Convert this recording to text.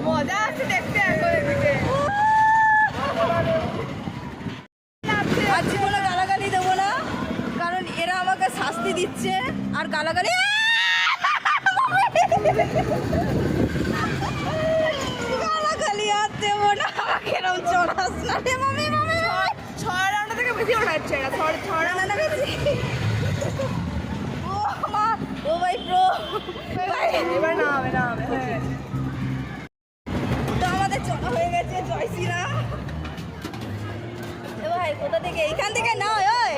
মজা আছে দেখতে এখন এদিকে। আর জীবনে গালাগালি দেবো না, কারণ এরা আমাকে শাস্তি দিচ্ছে। আর গালাগালি গালাগালি আর দেবো না, আমাকে এরকম চড়াস না রে মামি। মামি ছয় রাউন্ড থেকে বেশি ওঠাচ্ছে এরা, ছয় রাউন্ড না বেশি। ও মা, ও ভাই প্রো এবার নামে নামে। হ্যাঁ তো আমাদের চড়া হয়ে গেছে জয়সিরা। এ ভাই কোথা থেকে? এইখান থেকে না ওই